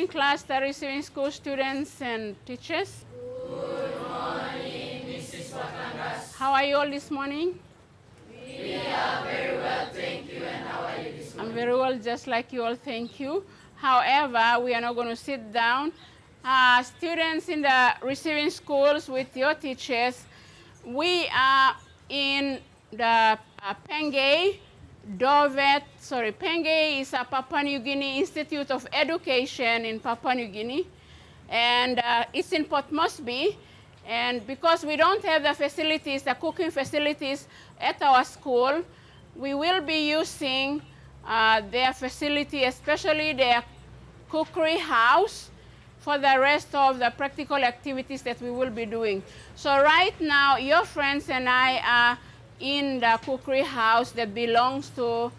morning, class, the receiving school students and teachers. Good morning, Mrs. Wakangas. How are you all this morning? We are very well, thank you. And how are you this morning? I'm very well, just like you all, thank you. However, we are not going to sit down. Students in the receiving schools with your teachers, we are in the Penge is a Papua New Guinea Institute of Education in Papua New Guinea, and it's in Port Moresby. And because we don't have the facilities, the cooking facilities at our school, we will be using their facility, especially their cookery house, for the rest of the practical activities that we will be doing. So right now, your friends and I are in the cookery house that belongs to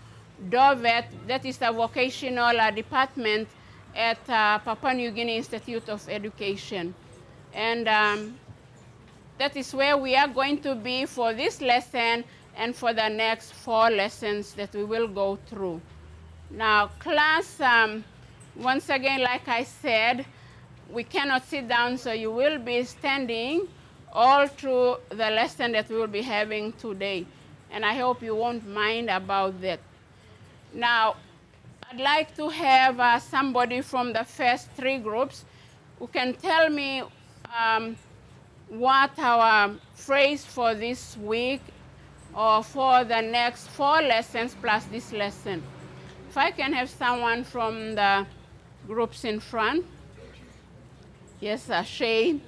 DOVET, that is the vocational department at Papua New Guinea Institute of Education. And that is where we are going to be for this lesson and for the next 4 lessons that we will go through. Now, class, once again, like I said, we cannot sit down, so you will be standing all through the lesson that we will be having today. And I hope you won't mind about that. Now, I'd like to have somebody from the first 3 groups who can tell me what our phrase for this week or for the next 4 lessons plus this lesson. If I can have someone from the groups in front. Yes, Shane.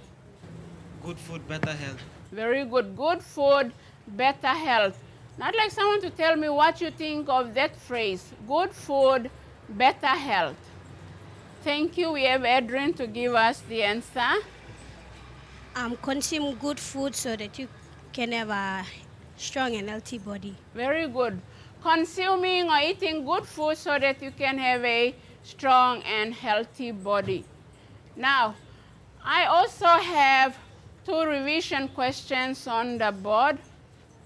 Good food, better health. Very good. Good food, better health. Now I'd like someone to tell me what you think of that phrase. Good food, better health. Thank you. We have Adrian to give us the answer. Consume good food so that you can have a strong and healthy body. Very good. Consuming or eating good food so that you can have a strong and healthy body. Now, I also have 2 revision questions on the board.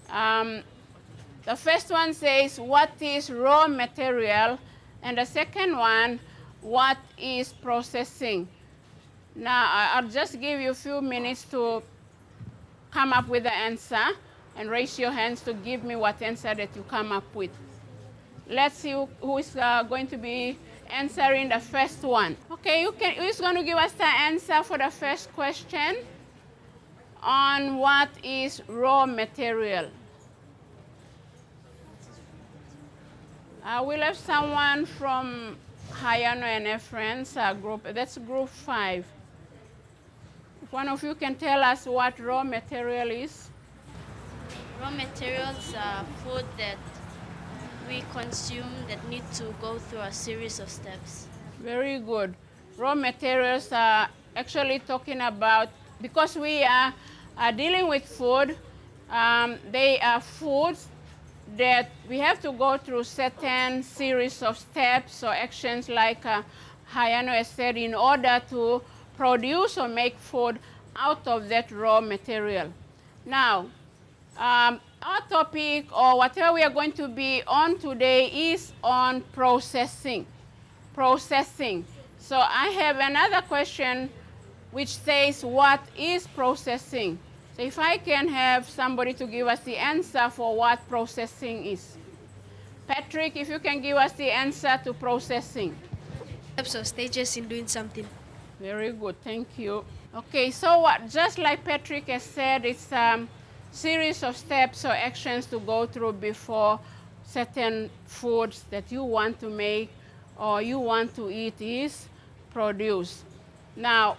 The first one says, what is raw material? And the second one, what is processing? Now, I'll just give you a few minutes to come up with the answer and raise your hands to give me what answer that you come up with. Let's see who is going to be answering the first one. Okay, who's going to give us the answer for the first question on what is raw material? We'll have someone from Hayano and her friends group. That's group 5. If one of you can tell us what raw material is. Raw materials are food that we consume that need to go through a series of steps. Very good. Raw materials are actually talking about, because we are dealing with food, they are foods that we have to go through certain series of steps or actions, like Hayano has said, in order to produce or make food out of that raw material. Now, our topic, or whatever we are going to be on today, is on processing. Processing. So I have another question which says, what is processing? So if I can have somebody to give us the answer for what processing is. Patrick, if you can give us the answer to processing. Steps or stages in doing something. Very good, thank you. Okay, so just like Patrick has said, it's series of steps or actions to go through before certain foods that you want to make or you want to eat is produced. Now,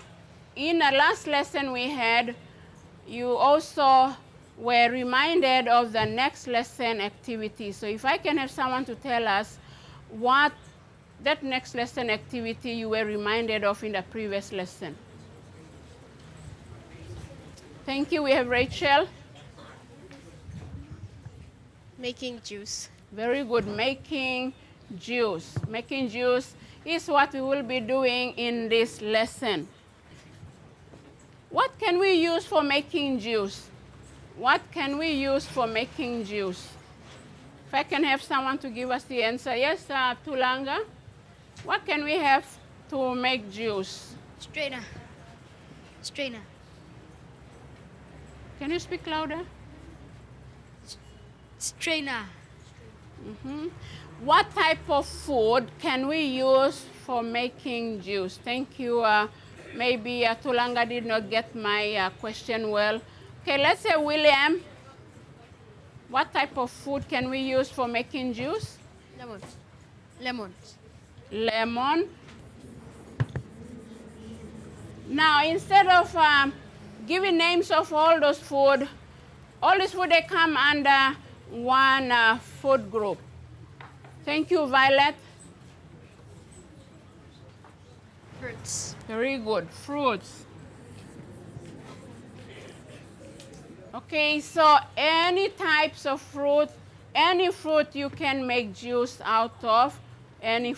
in the last lesson we had, you also were reminded of the next lesson activity. So if I can have someone to tell us what that next lesson activity you were reminded of in the previous lesson. Thank you. We have Rachel. Making juice. Very good. Making juice. Making juice is what we will be doing in this lesson. What can we use for making juice? What can we use for making juice? If I can have someone to give us the answer. Yes, Tulanga. What can we have to make juice? Strainer. Strainer. Can you speak louder? Strainer. What type of food can we use for making juice? Thank you. Maybe Tulanga did not get my question well. Okay, let's say William. What type of food can we use for making juice? Lemon. Lemon. Lemon. Now, instead of giving names of all these food, they come under one food group. Thank you, Violet. Fruits. Very good. Fruits. Okay, so any types of fruit, any fruit you can make juice out of, any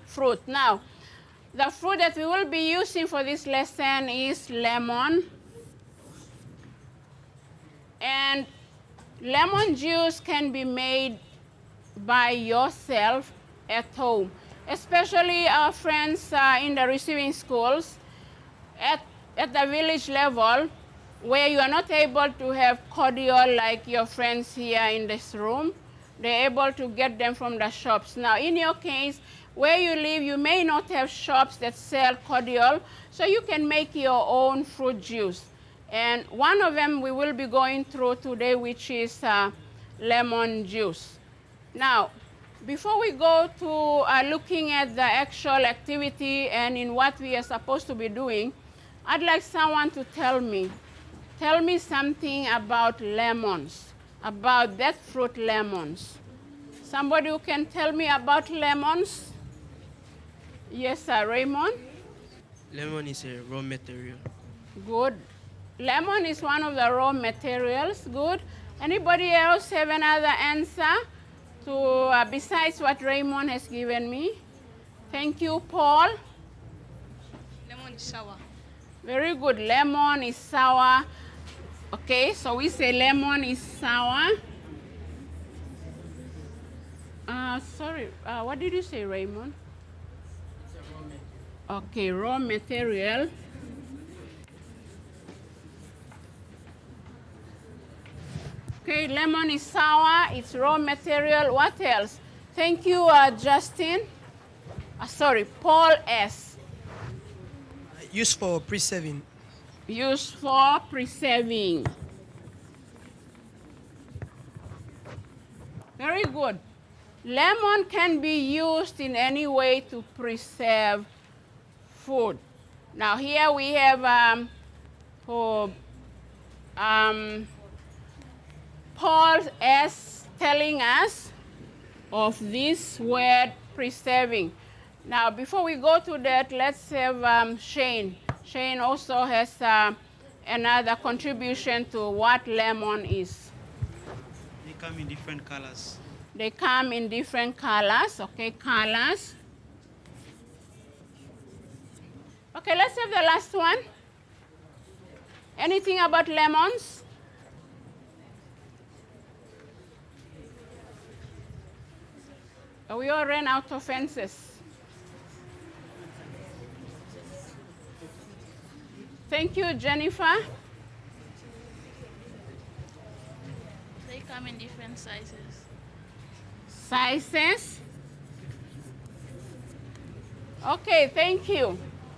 fruit. Now, the fruit that we will be using for this lesson is lemon. And lemon juice can be made by yourself at home, especially our friends in the receiving schools at the village level, where you are not able to have cordial like your friends here in this room. They're able to get them from the shops. Now, in your case, where you live, you may not have shops that sell cordial, so you can make your own fruit juice. And one of them we will be going through today, which is lemon juice. Now, before we go to looking at the actual activity and in what we are supposed to be doing, I'd like someone to tell me something about lemons, about that fruit lemons. Somebody who can tell me about lemons? Yes, sir, Raymond? Lemon is a raw material. Good. Lemon is one of the raw materials. Good. Anybody else have another answer to besides what Raymond has given me? Thank you, Paul. Lemon is sour. Very good. Lemon is sour. Okay, so we say lemon is sour. Sorry, what did you say, Raymond? It's a raw material. Okay, raw material. Okay, lemon is sour, it's raw material. What else? Thank you, Justin. Sorry, Paul S. Used for preserving. Used for preserving. Very good. Lemon can be used in any way to preserve food. Now here we have Paul S telling us of this word preserving. Now before we go to that, let's have Shane. Shane also has another contribution to what lemon is. They come in different colors. They come in different colors, okay, colors. Okay, let's have the last one. Anything about lemons? We all ran out of answers. Thank you, Jennifer. They come in different sizes. Sizes. Okay, thank you.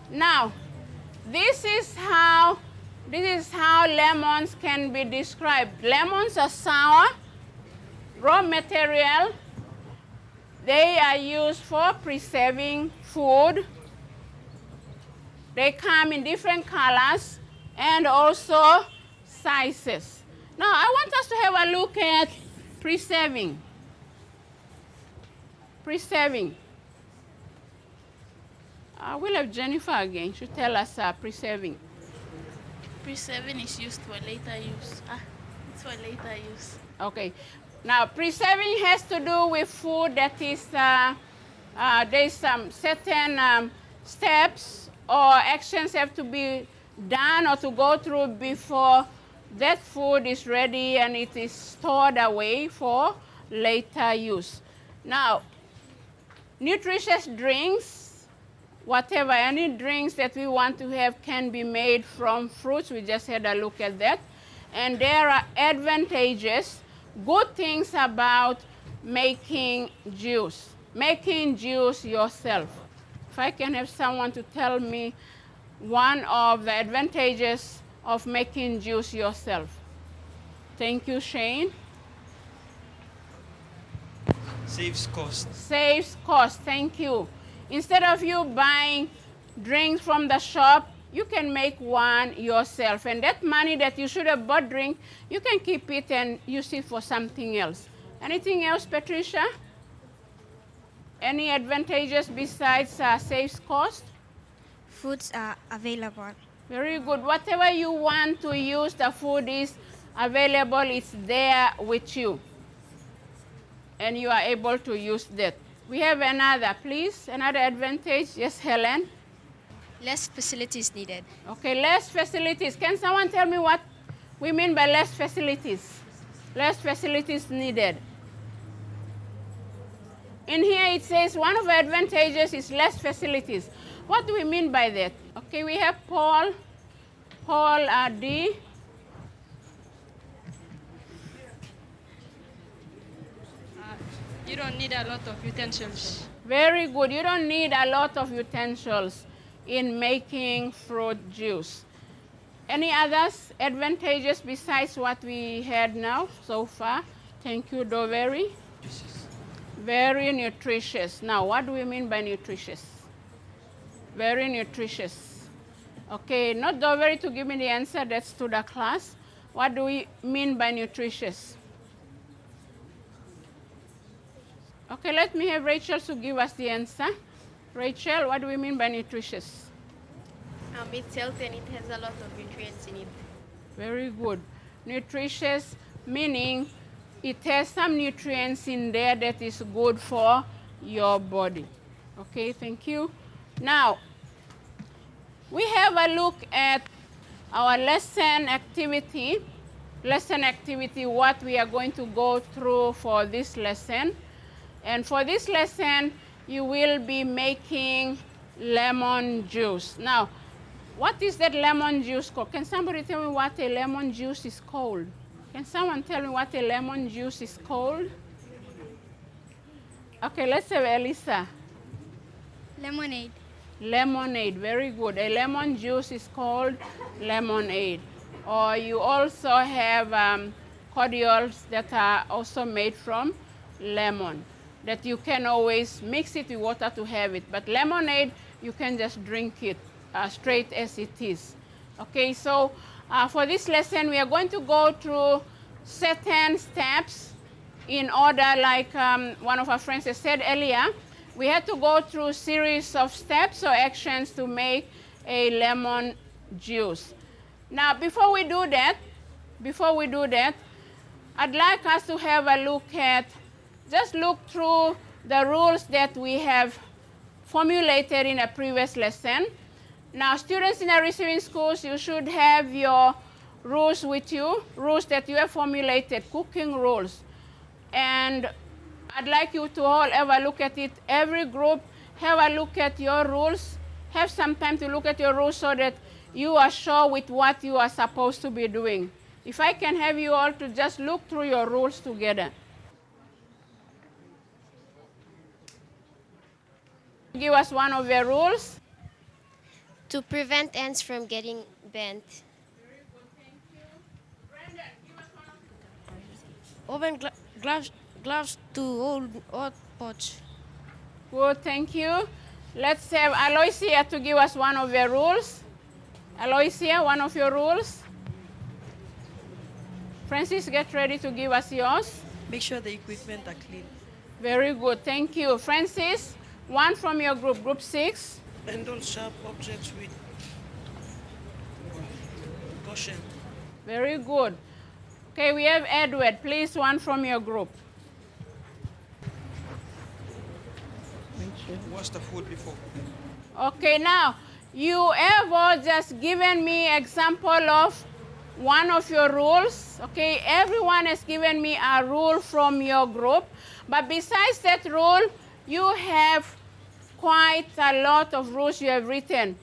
Now, this is how lemons can be described. Lemons are sour, raw material. They are used for preserving food. They come in different colors and also sizes. Now, I want us to have a look at preserving. Preserving. We'll have Jennifer again. She'll tell us preserving. Preserving is used for later use. It's for later use. Okay. Now, preserving has to do with food that is, there's some certain steps or actions have to be done or to go through before that food is ready and it is stored away for later use. Now, nutritious drinks whatever, any drinks that we want to have can be made from fruits. We just had a look at that. And there are advantages, good things about making juice yourself. If I can have someone to tell me one of the advantages of making juice yourself. Thank you, Shane. Saves cost. Saves cost, thank you. Instead of you buying drinks from the shop, you can make one yourself. And that money that you should have bought drink, you can keep it and use it for something else. Anything else, Patricia? Any advantages besides saves cost? Foods are available. Very good. Whatever you want to use, the food is available. It's there with you. And you are able to use that. We have another, please. Another advantage. Yes, Helen? Less facilities needed. Okay, less facilities. Can someone tell me what we mean by less facilities? Less facilities needed. In here it says one of the advantages is less facilities. What do we mean by that? Okay, we have Paul D. You don't need a lot of utensils. Very good. You don't need a lot of utensils in making fruit juice. Any others advantages besides what we had now so far? Thank you, Doveri. Very nutritious. Now, what do we mean by nutritious? Very nutritious. Okay, not Doveri to give me the answer, that's to the class. What do we mean by nutritious? Okay, let me have Rachel to give us the answer. Rachel, what do we mean by nutritious? It's healthy and it has a lot of nutrients in it. Very good. Nutritious meaning it has some nutrients in there that is good for your body. Okay, thank you. Now, we have a look at our lesson activity, what we are going to go through for this lesson. And for this lesson, you will be making lemon juice. Now, what is that lemon juice called? Can somebody tell me what a lemon juice is called? Can someone tell me what a lemon juice is called? Okay, let's have Elisa. Lemonade. Lemonade, very good. A lemon juice is called lemonade. Or you also have cordials that are also made from lemon, that you can always mix it with water to have it. But lemonade, you can just drink it straight as it is. Okay, so for this lesson, we are going to go through certain steps in order, like one of our friends has said earlier. We had to go through a series of steps or actions to make a lemon juice. Now, before we do that, I'd like us to have a look at, just look through the rules that we have formulated in a previous lesson. Now, students in the receiving schools, you should have your rules with you, rules that you have formulated, cooking rules. And I'd like you to all have a look at it. Every group, have a look at your rules. Have some time to look at your rules so that you are sure with what you are supposed to be doing. If I can have you all to just look through your rules together. Give us one of your rules. To prevent ends from getting bent. Very good, thank you. Brenda, give us one of Open gloves to hold hot pots. Good, thank you. Let's have Aloysia to give us one of your rules. Aloysia, one of your rules. Francis, get ready to give us yours. Make sure the equipment are clean. Very good, thank you. Francis, one from your group, group 6. Handle sharp objects with caution. Very good. Okay, we have Edward. Please, one from your group. Wash the food before. Okay, now, you have all just given me example of one of your rules. Okay, everyone has given me a rule from your group. But besides that rule, you have quite a lot of rules you have written.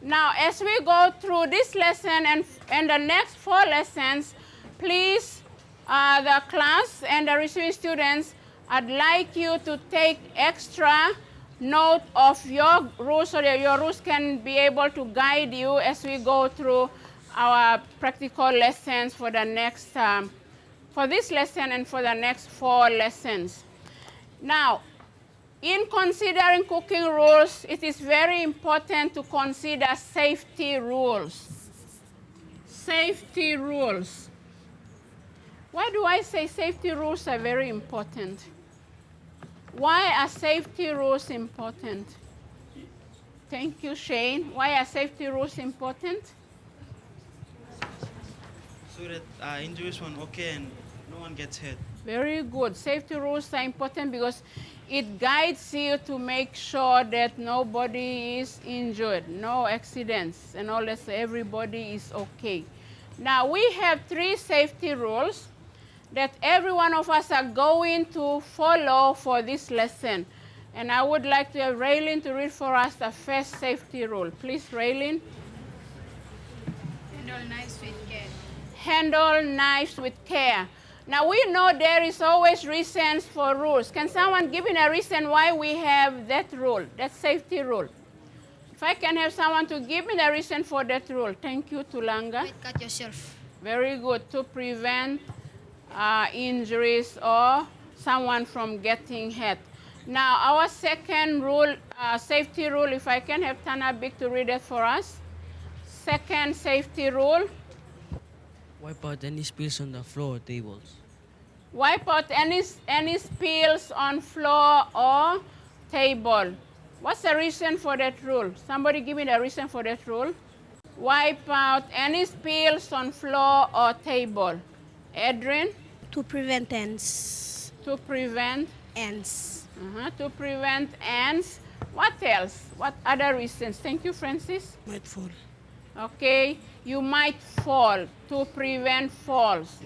Now, as we go through this lesson and the next 4 lessons, please, the class and the receiving students, I'd like you to take extra note of your rules so that your rules can be able to guide you as we go through our practical lessons for the next, for this lesson and for the next 4 lessons. Now, in considering cooking rules, it is very important to consider safety rules. Safety rules. Why do I say safety rules are very important? Why are safety rules important? Thank you, Shane. Why are safety rules important? So that injuries won't occur and no one gets hurt. Very good. Safety rules are important because it guides you to make sure that nobody is injured, no accidents, and all that, so everybody is okay. Now, we have 3 safety rules that every one of us are going to follow for this lesson. And I would like to have Raylene to read for us the first safety rule. Please, Raylene. Handle knives with care. Handle knives with care. Now, we know there is always reasons for rules. Can someone give me a reason why we have that rule, that safety rule? If I can have someone to give me the reason for that rule. Thank you, Tulanga. Cut yourself. Very good. To prevent injuries or someone from getting hurt. Now, our second rule, safety rule, if I can have Tana Big to read it for us. Second safety rule. Wipe out any spills on the floor or tables. Wipe out any spills on floor or table. What's the reason for that rule? Somebody give me the reason for that rule. Wipe out any spills on floor or table. Adrian? To prevent ants. To prevent? Ants. To prevent ants. What else? What other reasons? Thank you, Francis. Might fall. Okay, you might fall, to prevent falls.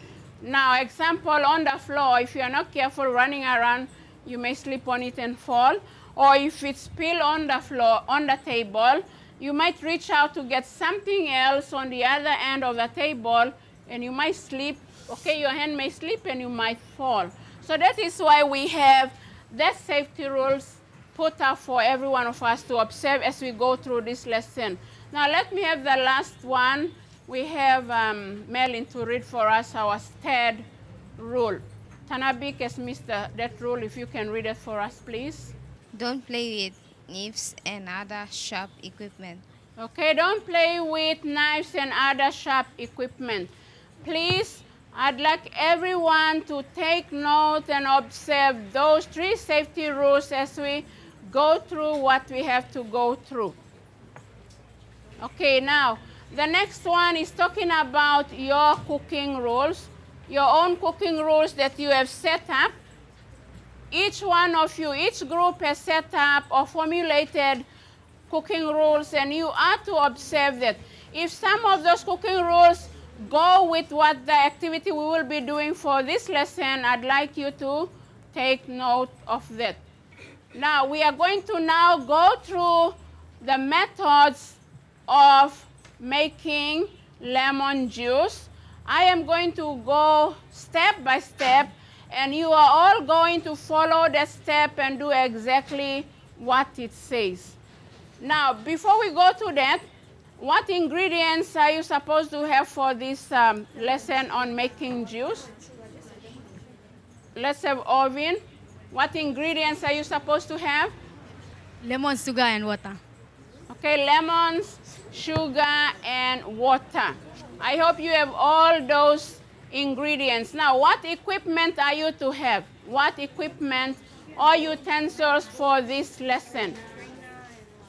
Now, example on the floor, if you are not careful running around, you may slip on it and fall. Or if it's spilled on the floor, on the table, you might reach out to get something else on the other end of the table and you might slip. Okay, your hand may slip and you might fall. So that is why we have that safety rules put up for every one of us to observe as we go through this lesson. Now let me have the last one. We have Melin to read for us our third rule. Tanabik has missed that rule. If you can read it for us, please. Don't play with knives and other sharp equipment. Okay, don't play with knives and other sharp equipment. Please, I'd like everyone to take note and observe those 3 safety rules as we go through what we have to go through. Okay, now, the next one is talking about your cooking rules, your own cooking rules that you have set up. Each one of you, each group has set up or formulated cooking rules, and you are to observe that. If some of those cooking rules go with what the activity we will be doing for this lesson, I'd like you to take note of that. Now, we are going to now go through the methods of making lemon juice. I am going to go step by step, and you are all going to follow that step and do exactly what it says. Now, before we go to that, what ingredients are you supposed to have for this lesson on making juice? Let's have Orvin. What ingredients are you supposed to have? Lemon, sugar, and water. Okay, lemons, sugar, and water. I hope you have all those ingredients. Now, what equipment are you to have? What equipment or utensils for this lesson?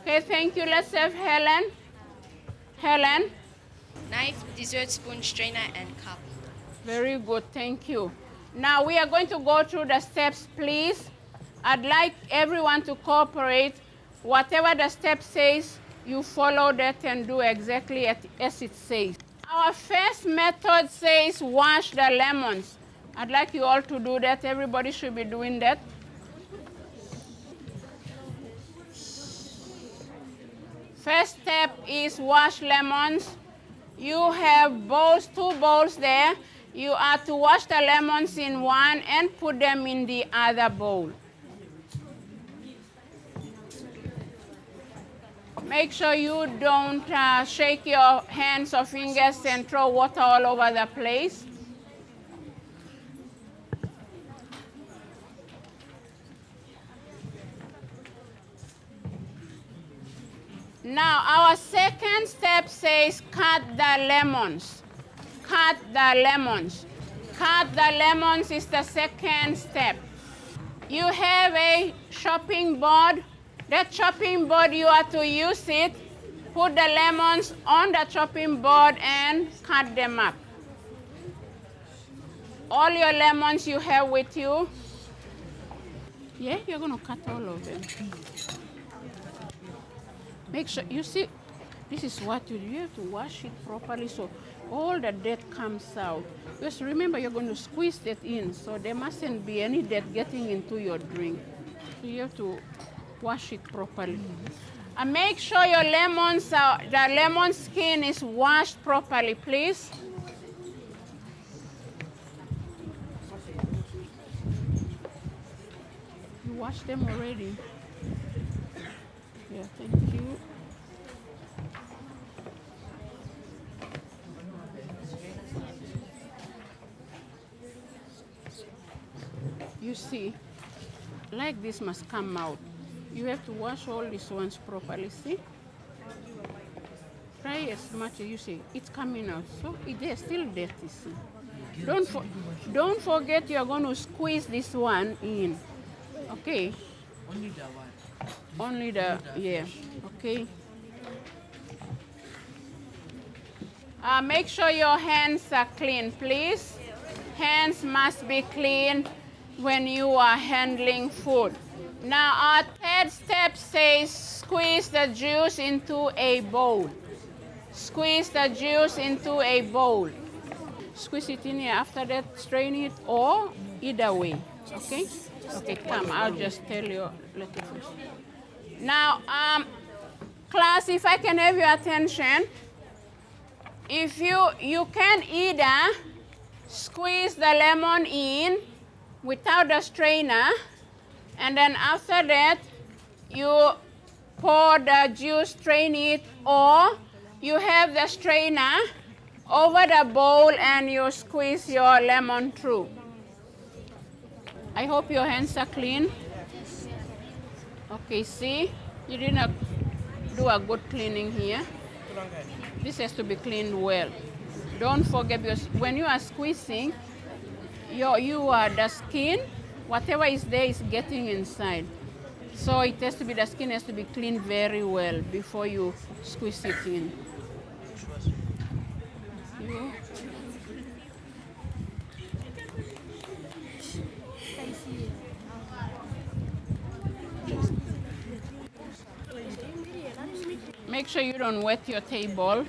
Okay, thank you. Let's have Helen. Helen? Knife, dessert spoon, strainer, and cup. Very good, thank you. Now we are going to go through the steps, please. I'd like everyone to cooperate. Whatever the step says, you follow that and do exactly as it says. Our first method says wash the lemons. I'd like you all to do that. Everybody should be doing that. First step is wash lemons. You have bowls, 2 bowls there. You are to wash the lemons in one and put them in the other bowl. Make sure you don't shake your hands or fingers and throw water all over the place. Now, our second step says cut the lemons. Cut the lemons. Cut the lemons is the second step. You have a chopping board. That chopping board, you are to use it. Put the lemons on the chopping board and cut them up. All your lemons you have with you. Yeah, you're going to cut all of them. Make sure, you see, this is what you have to wash it properly so all the dirt comes out. Just remember, you're going to squeeze that in, so there mustn't be any dirt getting into your drink. So you have to wash it properly. And make sure your lemons, the lemon skin is washed properly, please. You washed them already? Yeah, thank you. You see, like this must come out. You have to wash all these ones properly, see? Try as much as you see. It's coming out, so there's still dirty, see? Don't forget you're going to squeeze this one in, okay? Only the one. Only the, yeah, okay. Make sure your hands are clean, please. Hands must be clean when you are handling food. Now our third step says squeeze the juice into a bowl. Squeeze the juice into a bowl. Squeeze it in here, after that strain it, or either way, okay? Okay, come, I'll just tell you later first. Now, class, if I can have your attention, if you can either squeeze the lemon in without the strainer, and then after that, you pour the juice, strain it, or you have the strainer over the bowl and you squeeze your lemon through. I hope your hands are clean. Okay, see, you didn't do a good cleaning here. This has to be cleaned well. Don't forget, because when you are squeezing, the skin, whatever is there is getting inside. So it has to be, the skin has to be cleaned very well before you squeeze it in. Make sure you don't wet your table.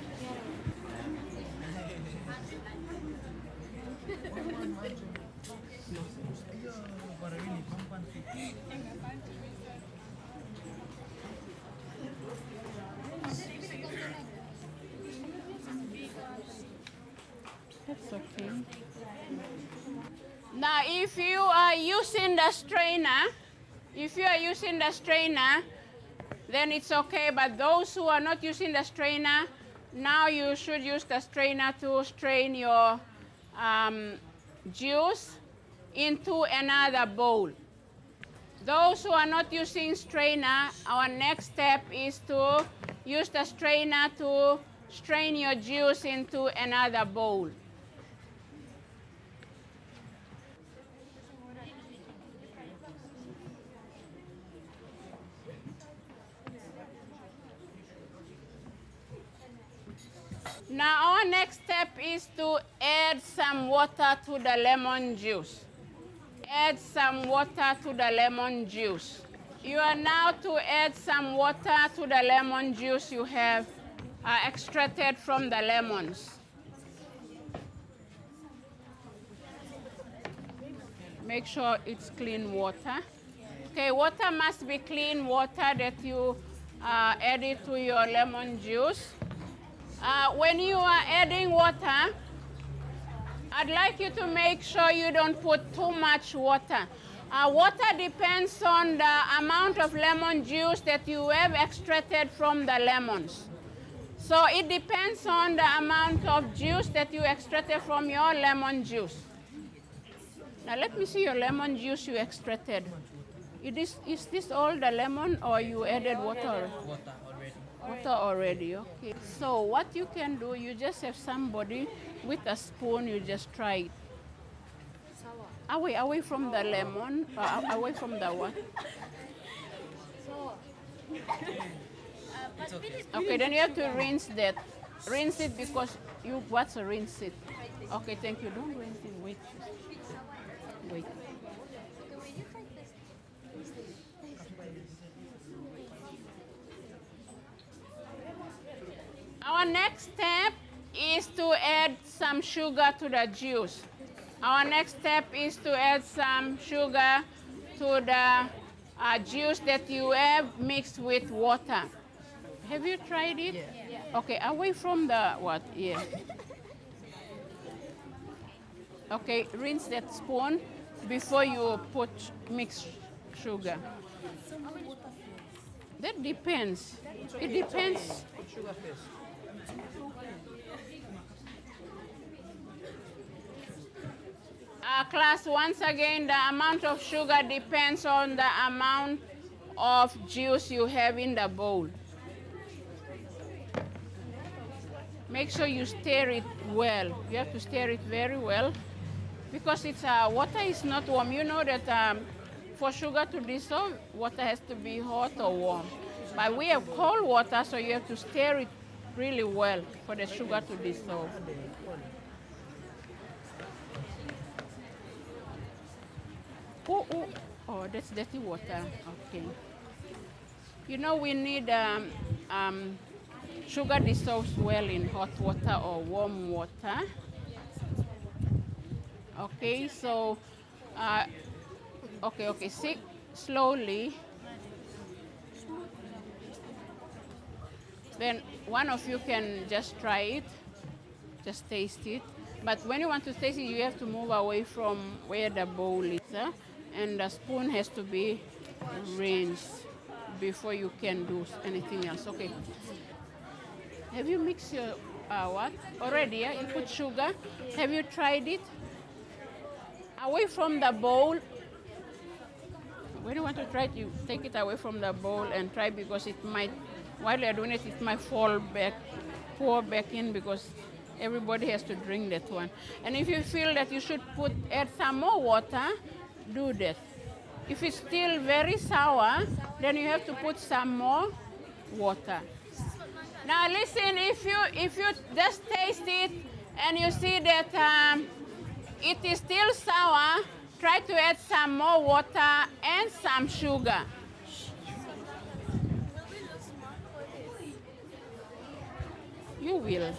That's okay. Now, if you are using the strainer, then it's okay. But those who are not using the strainer, now you should use the strainer to strain your juice into another bowl. Those who are not using strainer, our next step is to use the strainer to strain your juice into another bowl. Now our next step is to add some water to the lemon juice. Add some water to the lemon juice. You are now to add some water to the lemon juice you have extracted from the lemons. Make sure it's clean water. Okay, water must be clean water that you add it to your lemon juice. When you are adding water, I'd like you to make sure you don't put too much water. Water depends on the amount of lemon juice that you have extracted from the lemons. So it depends on the amount of juice that you extracted from your lemon juice. Now let me see your lemon juice you extracted. Is this all the lemon or you added water? Water already. Water already, okay. So what you can do, you just have somebody with a spoon, you just try it. Away from the lemon, away from the what? It's okay. Okay, then you have to rinse that. Rinse it because what's a rinse it? Okay, thank you. Don't rinse it. Wait. Wait. Our next step is to add some sugar to the juice. Our next step is to add some sugar to the juice that you have mixed with water. Have you tried it? Yeah. Okay, away from the what? Yeah. Okay, rinse that spoon before you put mixed sugar. That depends. It depends. Sugar first. Class, once again, the amount of sugar depends on the amount of juice you have in the bowl. Make sure you stir it well. You have to stir it very well because water is not warm. You know that for sugar to dissolve, water has to be hot or warm. But we have cold water, so you have to stir it really well for the sugar to dissolve. Oh, that's dirty water. Okay. You know we need sugar dissolves well in hot water or warm water. Okay, so okay, see slowly. Then one of you can just try it, just taste it. But when you want to taste it, you have to move away from where the bowl is, and the spoon has to be rinsed before you can do anything else. Okay. Have you mixed your what already? Yeah? You put sugar. Have you tried it? Away from the bowl. When you want to try it, you take it away from the bowl and try because it might, while you're doing it, it might pour back in because everybody has to drink that one. And if you feel that you should add some more water, do that. If it's still very sour, then you have to put some more water. Now listen, if you just taste it and you see that it is still sour, try to add some more water and some sugar. You will.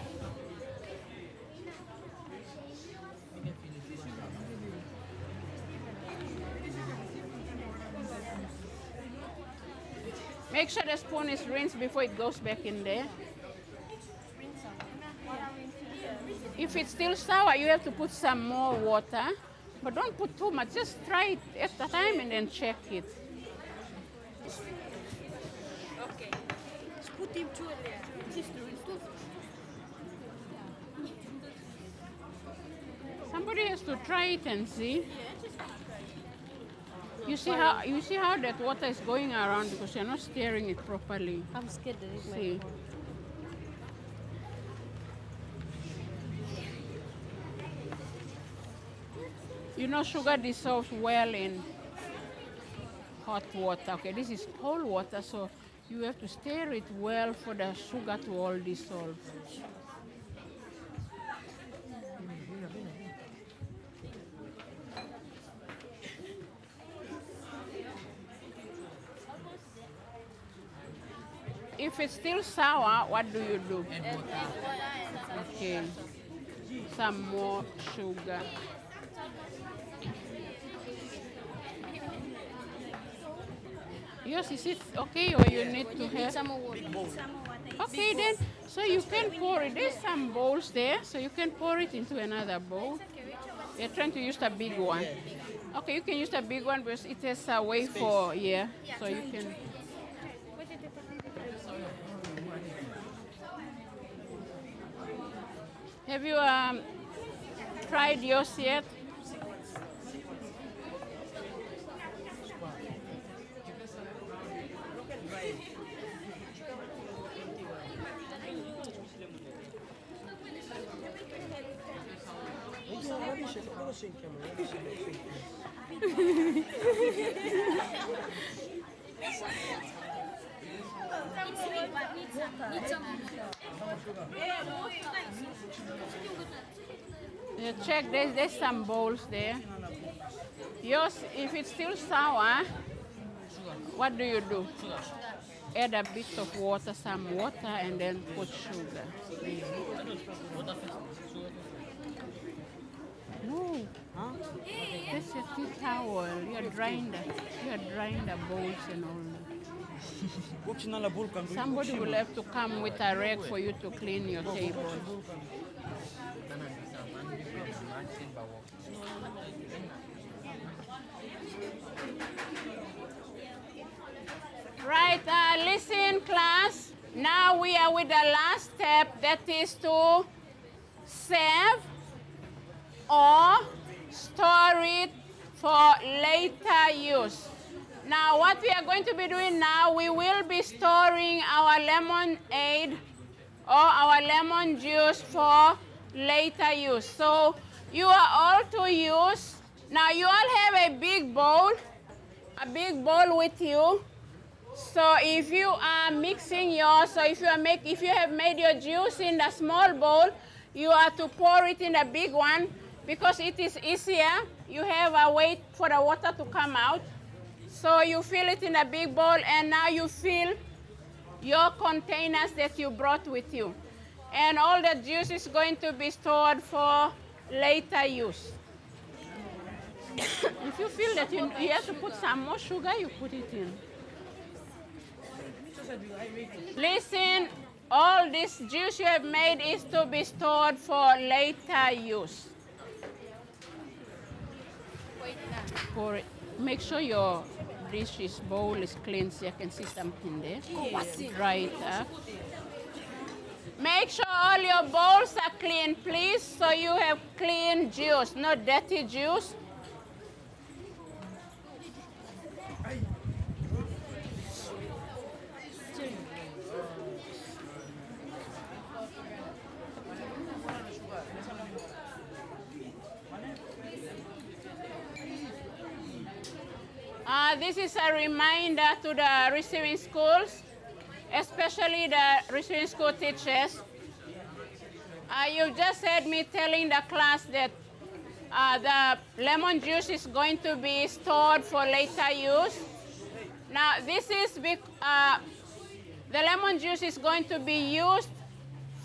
Make sure the spoon is rinsed before it goes back in there. If it's still sour, you have to put some more water, but don't put too much. Just try it at a time and then check it. Okay. Somebody has to try it and see. You see how that water is going around because you're not stirring it properly. I'm scared that it See. might fall. You know sugar dissolves well in hot water. Okay, this is cold water, so you have to stir it well for the sugar to all dissolve. If it's still sour, what do you do? Add water. Okay, some more sugar. Yours, is it okay or you need to have? Some more water. Okay then, so you can pour it. There's some bowls there, so you can pour it into another bowl. You're trying to use the big one. Okay, you can use the big one because it has a way for, so you can. Have you tried yours yet? You check, there's some bowls there. Yours, if it's still sour, what do you do? Add a bit of water, some water, and then put sugar. No, that's your tea towel. You're drying the bowls and all that. Somebody will have to come with a rag for you to clean your table. Right, listen class. Now we are with the last step, that is to save or store it for later use. Now what we are going to be doing now, we will be storing our lemonade or our lemon juice for later use. So you are all to use. Now you all have a big bowl with you. So if you are mixing yours, so if you have made your juice in the small bowl, you are to pour it in the big one because it is easier. You have a wait for the water to come out. So you fill it in a big bowl, and now you fill your containers that you brought with you. And all the juice is going to be stored for later use. If you feel that you have to put some more sugar, you put it in. Listen, all this juice you have made is to be stored for later use. Pour it. Make sure your bowl is clean so you can see something there. Dry it up. Make sure all your bowls are clean, please, so you have clean juice, not dirty juice. This is a reminder to the receiving schools, especially the receiving school teachers. You just heard me telling the class that the lemon juice is going to be stored for later use. Now, the lemon juice is going to be used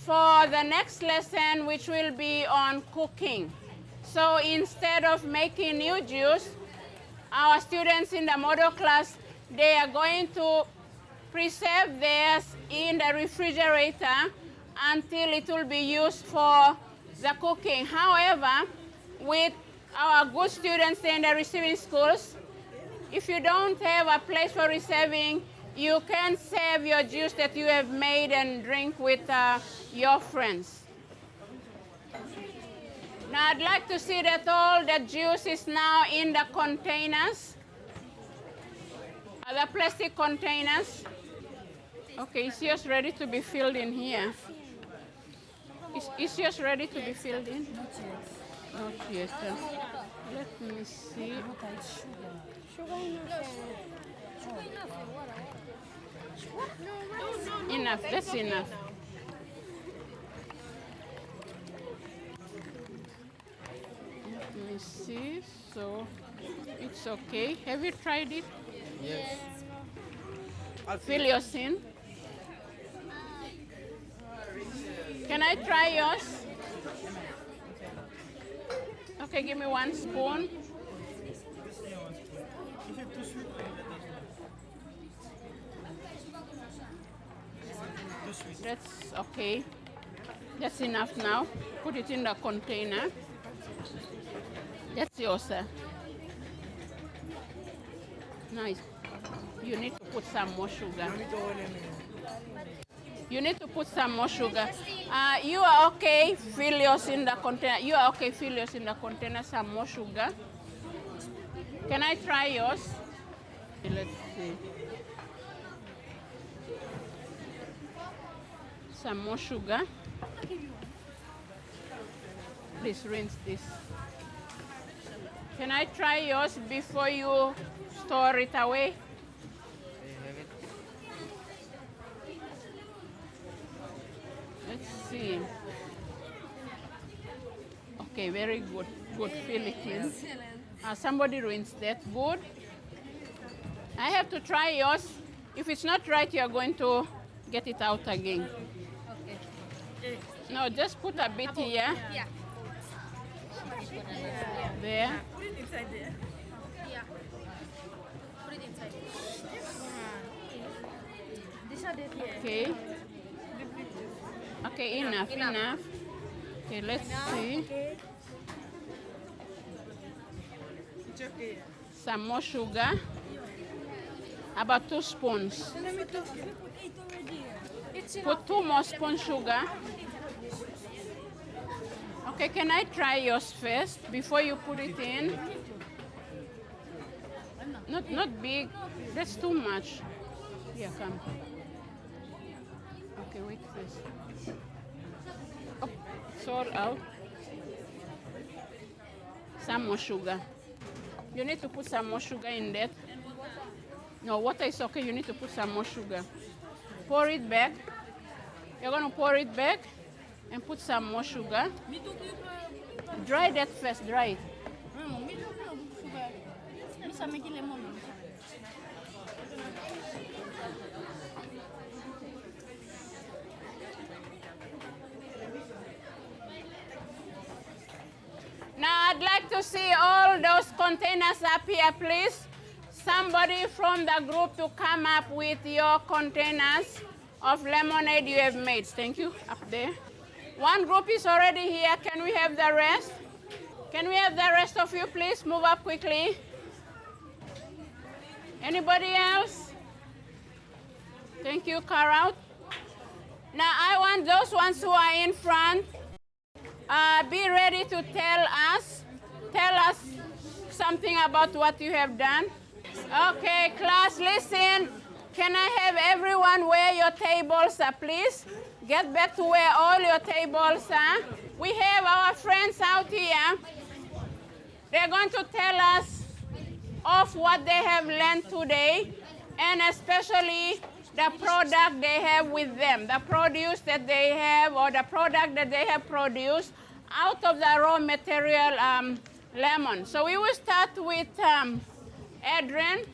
for the next lesson, which will be on cooking. So instead of making new juice, our students in the model class, they are going to preserve theirs in the refrigerator until it will be used for the cooking. However, with our good students in the receiving schools, if you don't have a place for reserving, you can save your juice that you have made and drink with your friends. Now I'd like to see that all the juice is now in the containers, the plastic containers. Okay, is yours ready to be filled in here? Is yours ready to be filled in? Not yet. Let me see. Enough, that's enough. Let me see, so it's okay. Have you tried it? Yes. Fill yours in. Can I try yours? Okay, give me 1 spoon. That's okay. That's enough now. Put it in the container. That's yours, sir. Nice. You need to put some more sugar. You need to put some more sugar. You are okay. Fill yours in the container. You are okay. Fill yours in the container. Some more sugar. Can I try yours? Okay, let's see. Some more sugar. Please rinse this. Can I try yours before you store it away? Let's see. Okay, very good. Good, fill it in. Somebody rinse that. Good. I have to try yours. If it's not right, you're going to get it out again. Okay. No, just put a bit here. Yeah. There. Put it inside there. Yeah. Put it inside there. Okay. Okay, enough. Okay, let's see. Some more sugar. About 2 spoons. Put 2 more spoons sugar. Okay, can I try yours first before you put it in? Not big. That's too much. Here, come. Okay, wait first. Oh, it's all out. Some more sugar. You need to put some more sugar in that. No, water is okay. You need to put some more sugar. Pour it back. You're going to pour it back and put some more sugar. Dry that first. Dry it. Now I'd like to see all those containers up here, please. Somebody from the group to come up with your containers of lemonade you have made. Thank you. Up there. One group is already here. Can we have the rest? Can we have the rest of you, please? Move up quickly. Anybody else? Thank you, Carol. Now I want those ones who are in front, be ready to tell us something about what you have done. Okay, class, listen. Can I have everyone where your tables are, please? Get back to where all your tables are. We have our friends out here. They're going to tell us of what they have learned today, and especially the product they have with them, the produce that they have, or the product that they have produced out of the raw material lemon. So we will start with Adrian.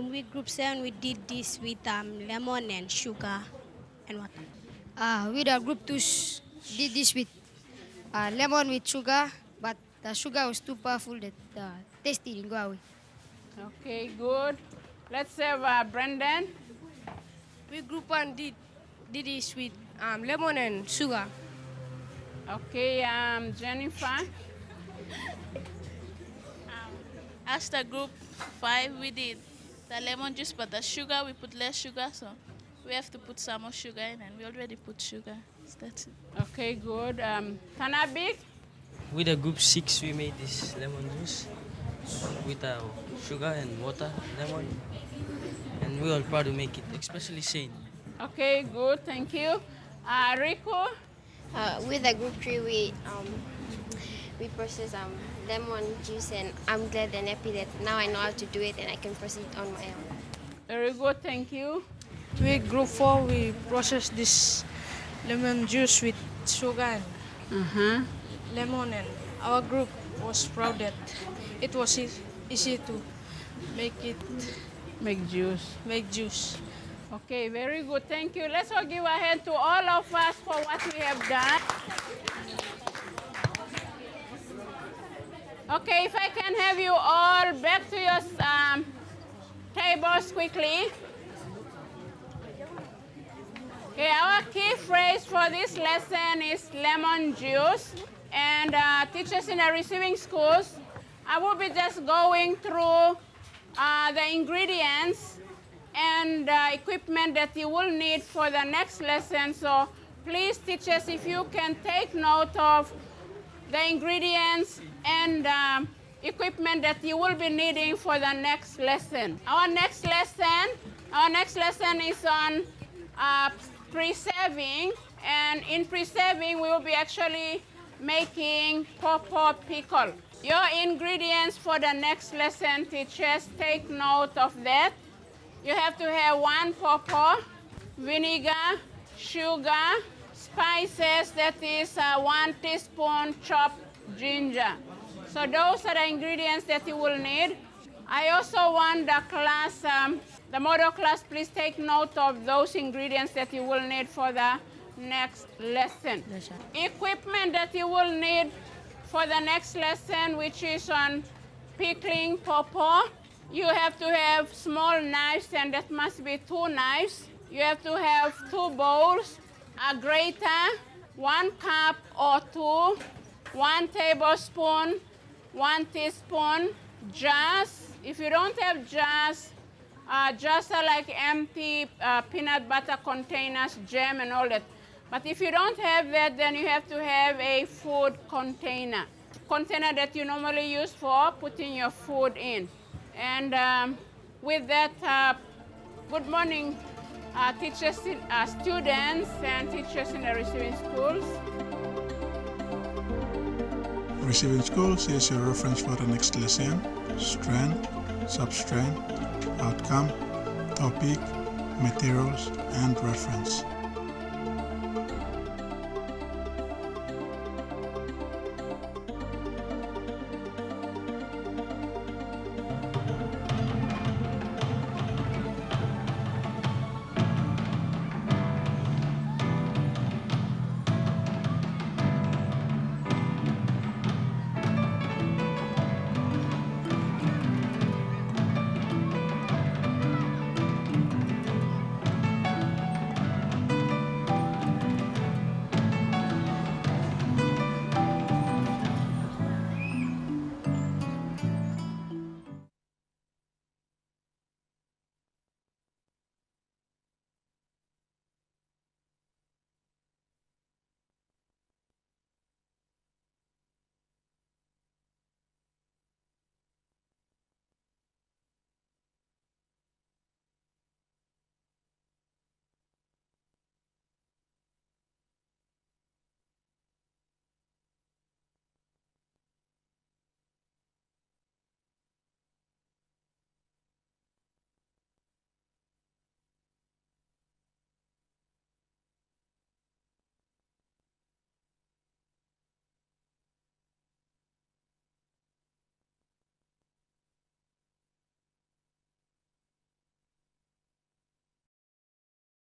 With group 7, we did this with lemon and sugar and water. With the group 2, did this with lemon with sugar, but the sugar was too powerful that the taste didn't go away. Okay, good. Let's have Brendan. We group 1 did this with lemon and sugar. Okay, Jennifer. As the group 5, we did the lemon juice, but the sugar, we put less sugar, so we have to put some more sugar in, and we already put sugar. So that's it. Okay, good. Tanabik? With the group 6, we made this lemon juice with sugar and water, lemon, and we are proud to make it, especially Shane. Okay, good. Thank you. Rico? With the group 3, we process lemon juice, and I'm glad and happy that now I know how to do it and I can proceed on my own. Very good, thank you. With group 4, we process this lemon juice with sugar and lemon, and our group was proud that it was easy to make juice. Okay, very good, thank you. Let's all give a hand to all of us for what we have done. Okay, if I can have you all back to your tables quickly. Okay, our key phrase for this lesson is lemon juice. And teachers in the receiving schools, I will be just going through the ingredients and equipment that you will need for the next lesson. So please, teachers, if you can take note of the ingredients and equipment that you will be needing for the next lesson. Our next lesson is on preserving, and in preserving we will be actually making pawpaw pickle. Your ingredients for the next lesson, teachers, take note of that. You have to have 1 pawpaw, vinegar, sugar, spices, that is 1 teaspoon chopped ginger. So those are the ingredients that you will need. I also want the class, the model class, please take note of those ingredients that you will need for the next lesson. Equipment that you will need for the next lesson, which is on pickling pawpaw. You have to have small knives, and that must be 2 knives. You have to have 2 bowls, a grater, 1 cup or 2, 1 tablespoon, 1 teaspoon, jars. If you don't have jars, jars are like empty peanut butter containers, jam and all that. But if you don't have that, then you have to have a food container that you normally use for putting your food in. And with that, good morning, teachers, students, and teachers in the receiving schools. Receiving schools is your reference for the next lesson: strand, substrand, outcome, topic, materials, and reference.